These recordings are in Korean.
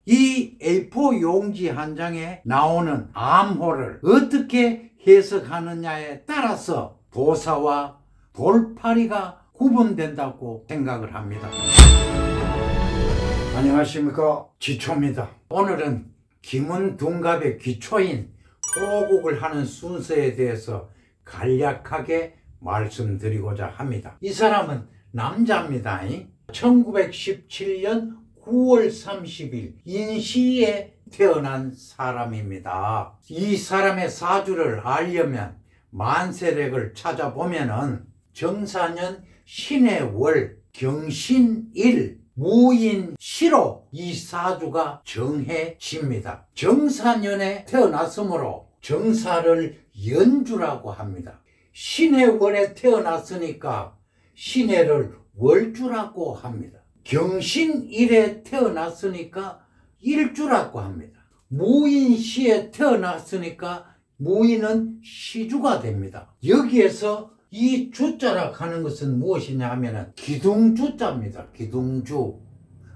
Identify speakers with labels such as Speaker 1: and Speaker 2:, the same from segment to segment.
Speaker 1: 이 A4 용지 한 장에 나오는 암호를 어떻게 해석하느냐에 따라서 도사와 돌팔이가 구분된다고 생각을 합니다. 안녕하십니까, 지초입니다. 오늘은 김은둔갑의 기초인 포국을 하는 순서에 대해서 간략하게 말씀드리고자 합니다. 이 사람은 남자입니다. 1917년 9월 30일 인시에 태어난 사람입니다. 이 사람의 사주를 알려면 만세력을 찾아보면은 정사년 신의 월 경신일 무인시로 이 사주가 정해집니다. 정사년에 태어났으므로 정사를 연주라고 합니다. 신의 월에 태어났으니까 신해를 월주라고 합니다. 경신일에 태어났으니까 일주라고 합니다. 무인시에 태어났으니까 무인은 시주가 됩니다. 여기에서 이 주자라고 하는 것은 무엇이냐 하면은 기둥주자입니다. 기둥주.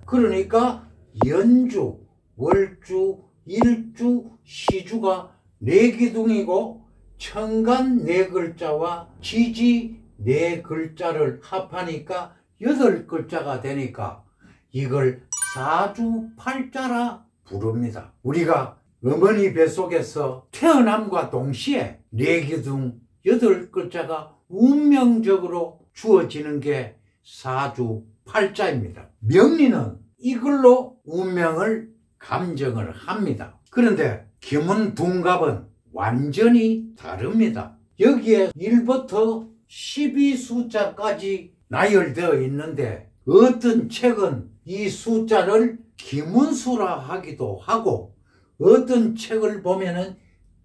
Speaker 1: 그러니까 연주, 월주, 일주, 시주가 네 기둥이고 천간 네 글자와 지지 네 글자를 합하니까 8글자가 되니까 이걸 사주팔자라 부릅니다. 우리가 어머니 뱃속에서 태어남과 동시에 네 기둥 8글자가 운명적으로 주어지는 게 사주팔자입니다. 명리는 이걸로 운명을 감정을 합니다. 그런데 김은둔갑은 완전히 다릅니다. 여기에 1부터 12 숫자까지 나열되어 있는데 어떤 책은 이 숫자를 김은수라 하기도 하고 어떤 책을 보면은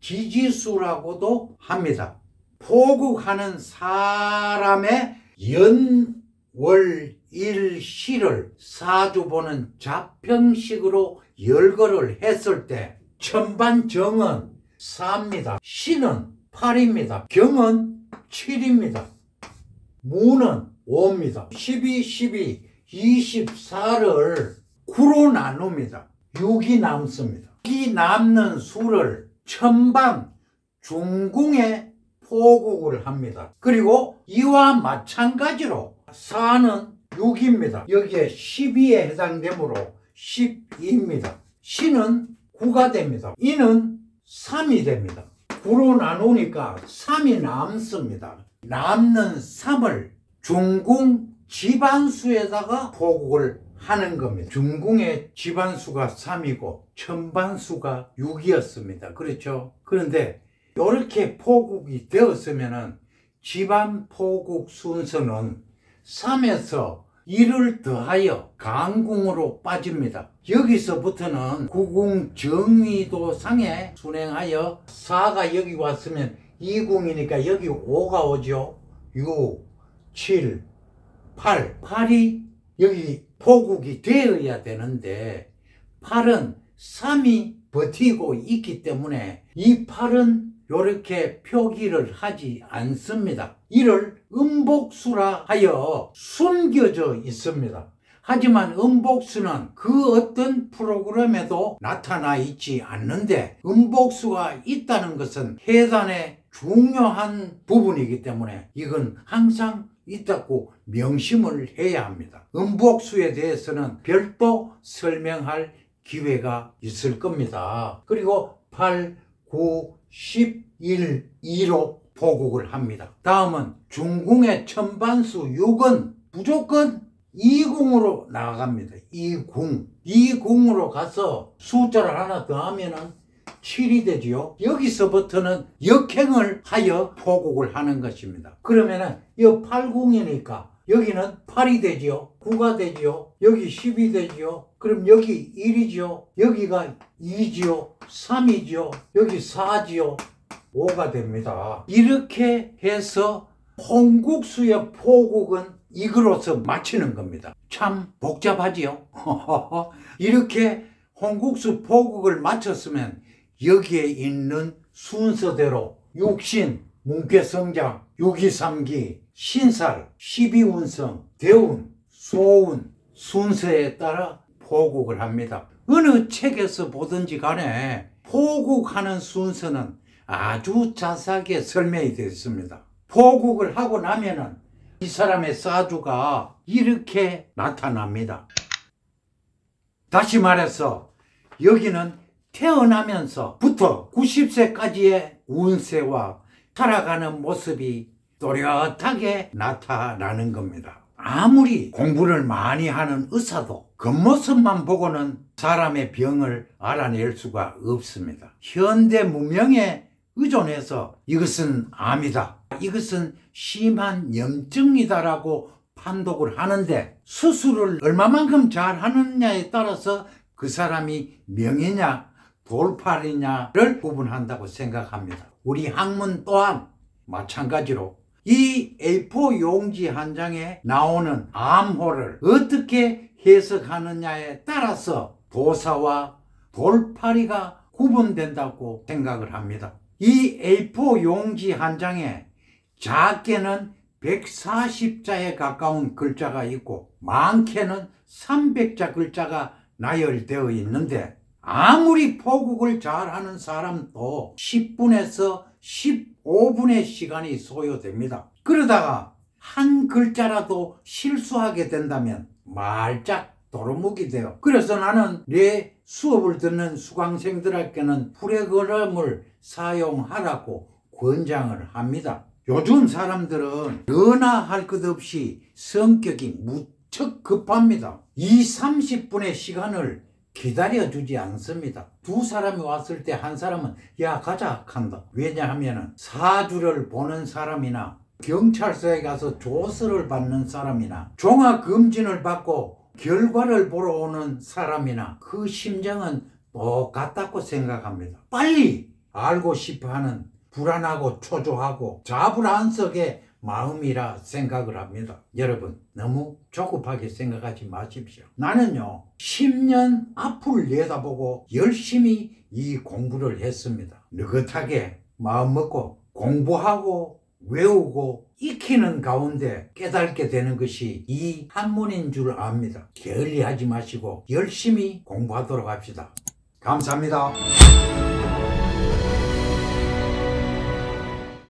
Speaker 1: 지지수라고도 합니다. 포국하는 사람의 연, 월, 일, 시를 사주 보는 자평식으로 열거를 했을 때 천반정은 4입니다. 시는 8입니다. 경은 7입니다. 무는 5입니다. 12, 12, 24를 9로 나눕니다. 6이 남습니다. 이 남는 수를 천방 중궁에 포국을 합니다. 그리고 이와 마찬가지로 4는 6입니다. 여기에 12에 해당되므로 12입니다. 시는 9가 됩니다. 이는 3이 됩니다. 9로 나누니까 3이 남습니다. 남는 3을 중궁 집안수에다가 포국을 하는 겁니다. 중궁의 집안수가 3이고 천반수가 6이었습니다. 그렇죠? 그런데 이렇게 포국이 되었으면은 집안 포국 순서는 3에서 1을 더하여 강궁으로 빠집니다. 여기서부터는 구궁 정의도상에 순행하여 4가 여기 왔으면 2궁이니까 여기 5가 오죠. 6, 7, 8. 8이 여기 포국이 되어야 되는데 8은 3이 버티고 있기 때문에 이 8은 이렇게 표기를 하지 않습니다. 이를 음복수라 하여 숨겨져 있습니다. 하지만 음복수는 그 어떤 프로그램에도 나타나 있지 않는데 음복수가 있다는 것은 해단의 중요한 부분이기 때문에 이건 항상 있다고 명심을 해야 합니다. 음복수에 대해서는 별도 설명할 기회가 있을 겁니다. 그리고 8, 9, 11, 2로 포국을 합니다. 다음은 중궁의 천반수 6은 무조건 2궁으로 나갑니다. 2궁. 2궁으로 가서 숫자를 하나 더 하면은 7이 되지요. 여기서부터는 역행을 하여 포국을 하는 것입니다. 그러면은 이 8궁이니까 여기는 8이 되지요. 9가 되지요. 여기 10이 되지요. 그럼 여기 1이지요. 여기가 2지요. 3이지요. 여기 4지요. 5가 됩니다. 이렇게 해서 홍국수의 포국은 이거로서 마치는 겁니다. 참 복잡하지요. 이렇게 홍국수 포국을 마쳤으면 여기에 있는 순서대로 육신, 문괴성장, 유기삼기, 신살, 십이운성, 대운, 소운 순서에 따라 포국을 합니다. 어느 책에서 보든지 간에 포국하는 순서는 아주 자세하게 설명이 되어 있습니다. 포국을 하고 나면은 이 사람의 사주가 이렇게 나타납니다. 다시 말해서 여기는 태어나면서부터 90세까지의 운세와 살아가는 모습이 또렷하게 나타나는 겁니다. 아무리 공부를 많이 하는 의사도 겉모습만 보고는 사람의 병을 알아낼 수가 없습니다. 현대 문명에 의존해서 이것은 암이다, 이것은 심한 염증이다라고 판독을 하는데, 수술을 얼마만큼 잘 하느냐에 따라서 그 사람이 명예냐 돌팔이냐를 구분한다고 생각합니다. 우리 학문 또한 마찬가지로 이 A4 용지 한 장에 나오는 암호를 어떻게 해석하느냐에 따라서 도사와 돌팔이가 구분된다고 생각을 합니다. 이 A4 용지 한 장에 작게는 140자에 가까운 글자가 있고 많게는 300자 글자가 나열되어 있는데, 아무리 포국을 잘하는 사람도 10분에서 15분의 시간이 소요됩니다. 그러다가 한 글자라도 실수하게 된다면 말짝 도루묵이 돼요. 그래서 나는 내 수업을 듣는 수강생들에게는 프로그램을 사용하라고 권장을 합니다. 요즘 사람들은 너나 할 것 없이 성격이 무척 급합니다. 30분의 시간을 기다려주지 않습니다. 두 사람이 왔을 때 한 사람은 야 가자 한다. 왜냐하면 사주를 보는 사람이나 경찰서에 가서 조서를 받는 사람이나 종합검진을 받고 결과를 보러 오는 사람이나 그 심정은 똑같다고 생각합니다. 빨리 알고 싶어하는 불안하고 초조하고 자불안석의 마음이라 생각을 합니다. 여러분, 너무 조급하게 생각하지 마십시오. 나는요 10년 앞을 내다보고 열심히 이 공부를 했습니다. 느긋하게 마음먹고 공부하고 외우고 익히는 가운데 깨닫게 되는 것이 이 한문인 줄 압니다. 게을리하지 마시고 열심히 공부하도록 합시다. 감사합니다.